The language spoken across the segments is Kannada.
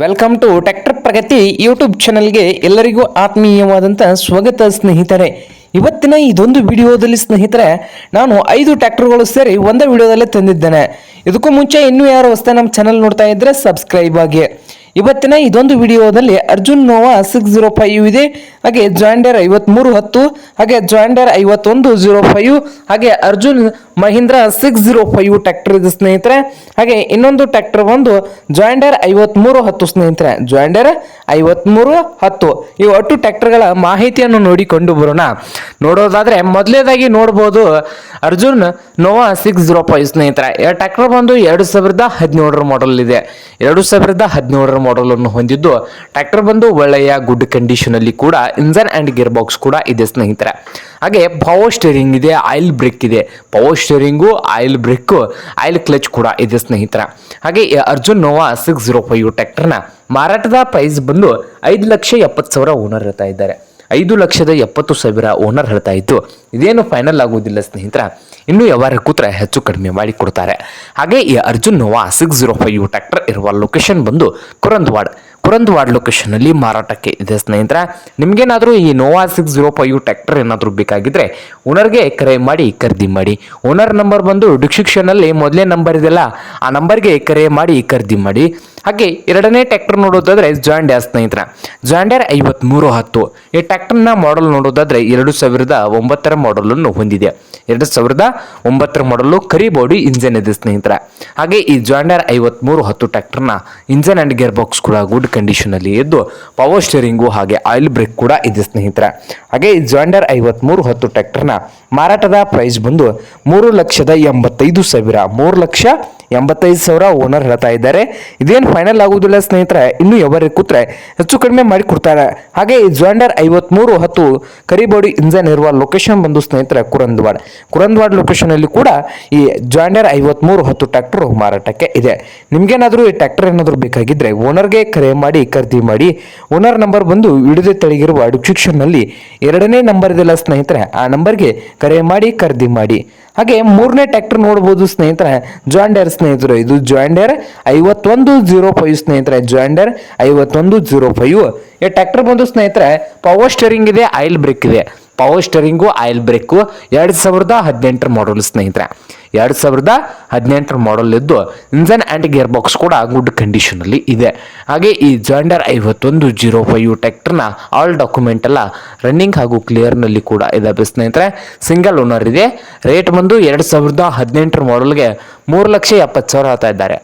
Welcome to tractor Pragati YouTube ಚಾನಲ್ಗೆ ಎಲ್ಲರಿಗೂ ಆತ್ಮೀಯವಾದಂಥ ಸ್ವಾಗತ ಸ್ನೇಹಿತರೆ. ಇವತ್ತಿನ ಇದೊಂದು ವಿಡಿಯೋದಲ್ಲಿ ಸ್ನೇಹಿತರೆ ನಾನು 5 ಟ್ರ್ಯಾಕ್ಟರ್ಗಳು ಸೇರಿ ಒಂದೇ ವಿಡಿಯೋದಲ್ಲೇ ತಂದಿದ್ದೇನೆ. ಇದಕ್ಕೂ ಮುಂಚೆ ಇನ್ನೂ ಯಾರು ಹೊಸ ನಮ್ಮ ಚಾನಲ್ ನೋಡ್ತಾ ಇದ್ದರೆ ಸಬ್ಸ್ಕ್ರೈಬ್ ಆಗಿ. ಇವತ್ತಿನ ಇದೊಂದು ವಿಡಿಯೋದಲ್ಲಿ ಅರ್ಜುನ್ ನೋವಾ 605 ಇದೆ, ಹಾಗೆ ಜಾಂಡರ್ 5310, ಹಾಗೆ ಜಾಂಡರ್ 5105, ಹಾಗೆ ಅರ್ಜುನ್ ಮಹೀಂದ್ರ 605 ಟ್ರ್ಯಾಕ್ಟರ್ ಇದೆ ಸ್ನೇಹಿತರೆ. ಹಾಗೆ ಇನ್ನೊಂದು ಟ್ರ್ಯಾಕ್ಟರ್ ಒಂದು ಜಾಂಡರ್ 5310 ಸ್ನೇಹಿತರೆ, ಜಾಂಡರ್ 5310. ಈ ಒಟ್ಟು ಟ್ರ್ಯಾಕ್ಟರ್ಗಳ ಮಾಹಿತಿಯನ್ನು ನೋಡಿಕೊಂಡು ಬರೋಣ. ನೋಡೋದಾದ್ರೆ ಮೊದಲೇದಾಗಿ ನೋಡ್ಬೋದು ಅರ್ಜುನ್ ನೋವಾ 605 ಸ್ನೇಹಿತರೆ. ಟ್ರ್ಯಾಕ್ಟರ್ ಬಂದು 2017 ಮಾಡಲ್ ಇದೆ. 2017 ಮಾಡಲ್ ಅನ್ನು ಹೊಂದಿದ್ದು ಟ್ರ್ಯಾಕ್ಟರ್ ಬಂದು ಒಳ್ಳೆಯ ಗುಡ್ ಕಂಡೀಷನ್ ಅಲ್ಲಿ ಕೂಡ ಇಂಜನ್ ಅಂಡ್ ಗೇರ್ ಬಾಕ್ಸ್ ಕೂಡ ಇದೆ ಸ್ನೇಹಿತರೆ. ಹಾಗೆ ಪವರ್ ಸ್ಟೇರಿಂಗ್ ಇದೆ, ಆಯಿಲ್ ಬ್ರೇಕ್ ಇದೆ, power steering, oil brake, oil clutch ಕೂಡ ಇದೆ ಸ್ನೇಹಿತರೆ. ಹಾಗೆ ಅರ್ಜುನ್ ನೋವಾ 605 ಟ್ರ್ಯಾಕ್ಟರ್ನ ಮಾರಾಟದ ಪ್ರೈಸ್ ಬಂದು 5,70,000 ಓನರ್ ಹೇಳ್ತಾ ಇದ್ದಾರೆ. 5,70,000 ಓನರ್ ಹೇಳ್ತಾ ಇದ್ದು ಇದೇನು ಫೈನಲ್ ಆಗುವುದಿಲ್ಲ ಸ್ನೇಹಿತರ, ಇನ್ನು ವ್ಯವಹಾರ ಕೂತ್ರೆ ಹೆಚ್ಚು ಕಡಿಮೆ ಮಾಡಿ ಕೊಡ್ತಾರೆ. ಹಾಗೆ ಈ ಅರ್ಜುನ್ ನೋವಾ 605 ಟ್ರ್ಯಾಕ್ಟರ್ ಇರುವ ಲೊಕೇಶನ್ ಬಂದು ಕುರಂದ್ವಾಡ್ ಲೊಕೇಶನ್ ಅಲ್ಲಿ ಮಾರಾಟಕ್ಕೆ ಇದೆ ಸ್ನೇಹಿತರ. ನಿಮ್ಗೇನಾದ್ರೂ ಈ ನೋವಾ 605 ಟ್ರ್ಯಾಕ್ಟರ್ ಏನಾದರೂ ಬೇಕಾಗಿದ್ರೆ ಓನರ್ಗೆ ಕರೆ ಮಾಡಿ ಖರೀದಿ ಮಾಡಿ. ಓನರ್ ನಂಬರ್ ಬಂದು ಡಿಸ್ಕ್ರಿಪ್ಷನ್ ಅಲ್ಲಿ ಮೊದಲೇ ನಂಬರ್ ಇದೆಯಲ್ಲ ಆ ನಂಬರ್ಗೆ ಕರೆ ಮಾಡಿ ಖರೀದಿ ಮಾಡಿ. ಹಾಗೆ ಎರಡನೇ ಟ್ರ್ಯಾಕ್ಟರ್ ನೋಡೋದಾದ್ರೆ ಜಾಂಡರ್ ಸ್ನೇಹಿತರ, ಜಾಂಡರ್ 5310. ಈ ಟ್ರ್ಯಾಕ್ಟರ್ನ ಮಾಡಲ್ ನೋಡೋದಾದ್ರೆ 2009 ಮಾಡಲ್ ಅನ್ನು ಹೊಂದಿದೆ. 2009 ಮಾಡಲು ಕರಿ ಬಾಡಿ ಇಂಜನ್ ಇದೆ ಸ್ನೇಹಿತರ. ಹಾಗೆ ಈ ಜಾಂಡರ್ 5310 ಟ್ರ್ಯಾಕ್ಟರ್ನ ಇಂಜನ್ ಅಂಡ್ ಗೇರ್ ಬಾಕ್ಸ್ ಕೂಡ ಗುಡ್ ಕಂಡೀಷನ್ ಅಲ್ಲಿ ಇದ್ದು ಪವರ್ ಸ್ಟೇರಿಂಗು ಹಾಗೆ ಆಯಿಲ್ ಬ್ರೇಕ್ ಕೂಡ ಇದೆ ಸ್ನೇಹಿತರ. ಹಾಗೆ ಈ ಜಾಂಡರ್ 5310 ಟ್ರ್ಯಾಕ್ಟರ್ನ ಮಾರಾಟದ ಪ್ರೈಸ್ ಬಂದು 3,85,000, 3,85,000 ಓನರ್ ಹೇಳ್ತಾ ಇದ್ದಾರೆ. ಇದೇನು ಫೈನಲ್ ಆಗುವುದಿಲ್ಲ ಸ್ನೇಹಿತರೆ, ಇನ್ನು ఎవರಿಗೆ ಕೂತ್ರೆ ಹೆಚ್ಚು ಕಡಿಮೆ ಮಾಡಿ ಕೊಡ್ತಾರೆ. ಹಾಗೆ ಈ ಜಾಂಡರ್ 5310 ಕರಿಬೋಡಿ ಇಂಜನ್ ಇರುವ ಲೊಕೇಶನ್ ಬಂದು ಸ್ನೇಹಿತರೆ ಕುರಂದ್ವಾಡ್ ಲೊಕೇಶನ್ ಅಲ್ಲಿ ಕೂಡ ಈ ಜಾಂಡರ್ 5310 ಟ್ರ್ಯಾಕ್ಟರ್ ಮಾರಾಟಕ್ಕೆ ಇದೆ. ನಿಮ್ಗೇನಾದ್ರೂ ಈ ಟ್ರ್ಯಾಕ್ಟರ್ ಏನಾದರೂ ಬೇಕಾಗಿದ್ರೆ ಓನರ್ಗೆ ಕರೆ ಮಾಡಿ ಖರೀದಿ ಮಾಡಿ. ಓನರ್ ನಂಬರ್ ಬಂದು ವಿಡಿಯೋದ ತೆಳಗಿರುವ ಡಿಸ್ಕ್ರಿಪ್ಷನ್ ನಲ್ಲಿ ಎರಡನೇ ನಂಬರ್ ಇದೆಲ್ಲ ಸ್ನೇಹಿತರೆ, ಆ ನಂಬರ್ಗೆ ಕರೆ ಮಾಡಿ ಖರೀದಿ ಮಾಡಿ. ಹಾಗೆ ಮೂರನೇ ಟ್ರ್ಯಾಕ್ಟರ್ ನೋಡಬಹುದು ಸ್ನೇಹಿತರೆ, ಜಾಂಡರ್ ಸ್ನೇಹಿತರು. ಇದು ಜಾಂಡರ್ 5105 ಸ್ನೇಹಿತರೆ, ಜಾಂಡರ್ 5105. ಈ ಟ್ರ್ಯಾಕ್ಟರ್ ಬಂದು ಸ್ನೇಹಿತರೆ ಪವರ್ ಸ್ಟೇರಿಂಗ್ ಇದೆ, ಆಯಿಲ್ ಬ್ರೇಕ್ ಇದೆ. ಪವರ್ ಸ್ಟೇರಿಂಗು ಆಯಿಲ್ ಬ್ರೇಕು 2018 ಮಾಡಲ್ ಸ್ನೇಹಿತರೆ, 2018 ಮಾಡಲ್ ಇದ್ದು ಇಂಜನ್ ಅಂಡ್ ಗೇರ್ ಬಾಕ್ಸ್ ಕೂಡ ಗುಡ್ ಕಂಡೀಷನ್ ಅಲ್ಲಿ ಇದೆ. ಹಾಗೆ ಈ ಜಾಂಡರ್ 5105 ಟ್ರ್ಯಾಕ್ಟರ್ನ ಆಲ್ ಡಾಕ್ಯುಮೆಂಟ್ ಎಲ್ಲ ರನ್ನಿಂಗ್ ಹಾಗೂ ಕ್ಲಿಯರ್ ನಲ್ಲಿ ಕೂಡ ಇದಾವೆ ಸ್ನೇಹಿತರೆ. ಸಿಂಗಲ್ ಓನರ್ ಇದೆ. ರೇಟ್ ಬಂದು 2018 ಮಾಡಲ್ಗೆ 3,70,000 ಹೇಳ್ತಾ ಇದ್ದಾರೆ.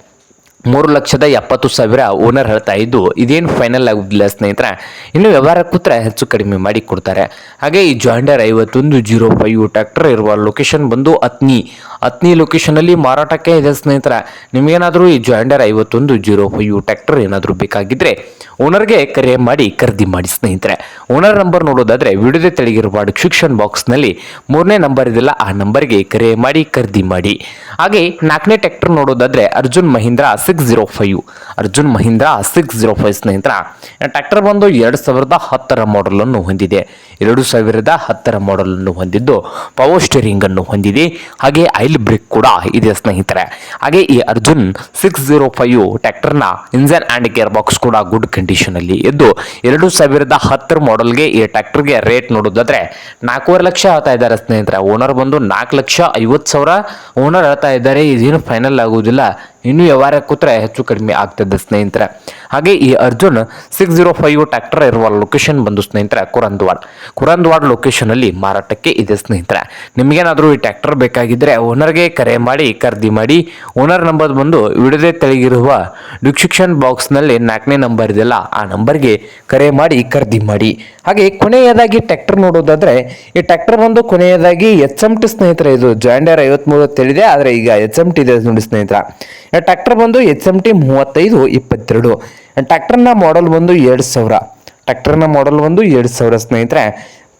3,70,000 ಓನರ್ ಹೇಳ್ತಾ ಇದ್ದು ಇದೇನು ಫೈನಲ್ ಆಗುದಿಲ್ಲ ಸ್ನೇಹಿತರೆ, ಇನ್ನು ವ್ಯವಹಾರ ಕೂತ್ರೆ ಹೆಚ್ಚು ಕಡಿಮೆ ಮಾಡಿ ಕೊಡ್ತಾರೆ. ಹಾಗೆ ಈ ಜಾಂಡರ್ 5105 ಟ್ರ್ಯಾಕ್ಟರ್ ಇರುವ ಲೊಕೇಶನ್ ಬಂದು ಅತ್ನಿ ಲೊಕೇಶನ್ ಅಲ್ಲಿ ಮಾರಾಟಕ್ಕೆ ಇದೆ ಸ್ನೇಹಿತರೆ. ನಿಮ್ಗೇನಾದ್ರೂ ಈ ಜಾಂಡರ್ 5105 ಟ್ರ್ಯಾಕ್ಟರ್ ಏನಾದರೂ ಬೇಕಾಗಿದ್ರೆ ಓನರ್ಗೆ ಕರೆ ಮಾಡಿ ಖರೀದಿ ಮಾಡಿ ಸ್ನೇಹಿತರೆ. ಓನರ್ ನಂಬರ್ ನೋಡೋದಾದ್ರೆ ವಿಡಿಯೋದ ತೆಳಗಿರುವ ಡಿಸ್ಕ್ರಿಪ್ಷನ್ ಬಾಕ್ಸ್ ನಲ್ಲಿ 3ನೇ ನಂಬರ್ ಇದೆಯಲ್ಲ ಆ ನಂಬರ್ಗೆ ಕರೆ ಮಾಡಿ ಖರೀದಿ ಮಾಡಿ. ಹಾಗೆ 4ನೇ ಟ್ರ್ಯಾಕ್ಟರ್ ನೋಡೋದಾದ್ರೆ ಅರ್ಜುನ್ ಮಹೀಂದ್ರ 605 ಸ್ನೇಹಿತರ. ಟ್ರ್ಯಾಕ್ಟರ್ ಬಂದು 2010 ಮಾಡಲ್ ಅನ್ನು ಹೊಂದಿದೆ. 2010 ಮಾಡಲ್ ಅನ್ನು ಹೊಂದಿದ್ದು ಪವರ್ ಸ್ಟೇರಿಂಗ್ ಅನ್ನು ಹೊಂದಿದೆ. ಹಾಗೆ ಆಯಿಲ್ ಬ್ರೇಕ್ ಕೂಡ ಇದೆ ಸ್ನೇಹಿತರೆ. ಹಾಗೆ ಈ ಅರ್ಜುನ್ 605 ಟ್ರ್ಯಾಕ್ಟರ್ನ ಇಂಜನ್ ಅಂಡ್ ಗೇರ್ ಬಾಕ್ಸ್ ಕೂಡ ಗುಡ್ ಕಂಡೀಷನ್ ಅಲ್ಲಿ ಇದ್ದು 2010 ಮಾಡಲ್ಗೆ ಈ ಟ್ರ್ಯಾಕ್ಟರ್ಗೆ ರೇಟ್ ನೋಡೋದಾದ್ರೆ 4,5 ಲಕ್ಷ ಹೇಳ್ತಾ ಇದ್ದಾರೆ ಸ್ನೇಹಿತರೆ. ಓನರ್ ಬಂದು 4,50,000 ಓನರ್ ಹೇಳ್ತಾ ಇದ್ದಾರೆ. ಇದೇನು ಫೈನಲ್ ಆಗುವುದಿಲ್ಲ, ಇನ್ನು ವ್ಯವಹಾರ ಕೂತ್ರೆ ಹೆಚ್ಚು ಕಡಿಮೆ ಆಗ್ತದೆ ಸ್ನೇಹಿತರೆ. ಹಾಗೆ ಈ ಅರ್ಜುನ್ 605 ಟ್ರ್ಯಾಕ್ಟರ್ ಇರುವ ಲೊಕೇಶನ್ ಬಂದು ಸ್ನೇಹಿತರೆ ಕುರಂದ್ವಾಡ್ ಲೊಕೇಶನ್ ಅಲ್ಲಿ ಮಾರಾಟಕ್ಕೆ ಇದೆ ಸ್ನೇಹಿತರೆ. ನಿಮ್ಗೇನಾದ್ರೂ ಈ ಟ್ರ್ಯಾಕ್ಟರ್ ಬೇಕಾಗಿದ್ರೆ ಓನರ್ಗೆ ಕರೆ ಮಾಡಿ ಖರೀದಿ ಮಾಡಿ. ಓನರ್ ನಂಬರ್ ಬಂದು ವಿಡಿಯೋದ ತೆಳಗಿರುವ ಡಿಸ್ಕ್ರಿಪ್ಷನ್ ಬಾಕ್ಸ್ ನಲ್ಲಿ 4ನೇ ನಂಬರ್ ಇದೆಯಲ್ಲ ಆ ನಂಬರ್ಗೆ ಕರೆ ಮಾಡಿ ಖರೀದಿ ಮಾಡಿ. ಹಾಗೆ ಕೊನೆಯದಾಗಿ ಟ್ರ್ಯಾಕ್ಟರ್ ನೋಡೋದಾದ್ರೆ ಈ ಟ್ರ್ಯಾಕ್ಟರ್ ಬಂದು ಕೊನೆಯದಾಗಿ HMT ಸ್ನೇಹಿತರೆ. ಇದು ಜಾಂಡರ್ 53 ಹೇಳಿದೆ, ಆದ್ರೆ ಈಗ HMT ಇದೆ ನೋಡಿ ಸ್ನೇಹಿತರ. ಟ್ರ್ಯಾಕ್ಟರ್ ಬಂದು HMT 3522. ಟ್ರ್ಯಾಕ್ಟರ್ನ ಮಾಡಲ್ ಬಂದು 2000 ಸ್ನೇಹಿತರೆ.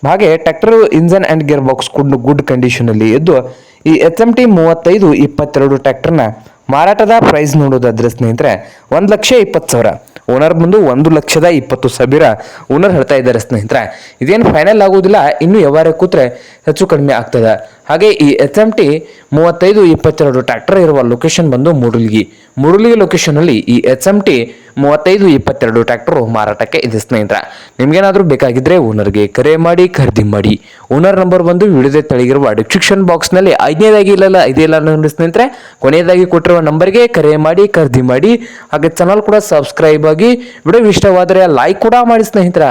ಹಾಗೆ tractor engine and gear box good condition ಅಲ್ಲಿ ಇದ್ದು ಈ HMT 3522 ಟ್ರ್ಯಾಕ್ಟರ್ನ ಮಾರಾಟದ ಪ್ರೈಸ್ ನೋಡೋದಾದ್ರೆ ಸ್ನೇಹಿತರೆ 1,20,000. ಓನರ್ ಬಂದು 1,20,000 ಓನರ್ ಹೇಳ್ತಾ ಇದ್ದಾರೆ ಸ್ನೇಹಿತರೆ. ಇದೇನು ಫೈನಲ್ ಆಗುವುದಿಲ್ಲ, ಇನ್ನು ವ್ಯವಹಾರ ಕೂತ್ರೆ ಹೆಚ್ಚು ಕಡಿಮೆ ಆಗ್ತದೆ. ಹಾಗೆ ಈ HMT 3522 ಟ್ರ್ಯಾಕ್ಟರ್ ಇರುವ ಲೊಕೇಶನ್ ಬಂದು ಮೂಡಲ್ಗಿ ಲೊಕೇಶನಲ್ಲಿ ಈ HMT 3522 ಟ್ರ್ಯಾಕ್ಟರ್ ಮಾರಾಟಕ್ಕೆ ಇದೆ ಸ್ನೇಹಿತರೆ. ನಿಮ್ಗೇನಾದ್ರೂ ಬೇಕಾಗಿದ್ರೆ ಓನರ್ಗೆ ಕರೆ ಮಾಡಿ ಖರೀದಿ ಮಾಡಿ. ಓನರ್ ನಂಬರ್ ಬಂದು ವಿಡಿಯೋದ ತೆಳಗಿರುವ ಡಿಸ್ಕ್ರಿಪ್ಷನ್ ಬಾಕ್ಸ್ ನಲ್ಲಿ ಐದೇ ಇಲ್ಲ ನೋಡಿ ಸ್ನೇಹಿತರೆ, ಕೊನೆಯದಾಗಿ ಕೊಟ್ಟಿರುವ ನಂಬರ್ಗೆ ಕರೆ ಮಾಡಿ ಖರೀದಿ ಮಾಡಿ. ಹಾಗೆ ಚಾನಲ್ ಕೂಡ ಸಬ್ಸ್ಕ್ರೈಬ್ ಆಗಿ. ವಿಡಿಯೋ ಇಷ್ಟವಾದರೆ ಲೈಕ್ ಕೂಡ ಮಾಡಿ ಸ್ನೇಹಿತರೆ.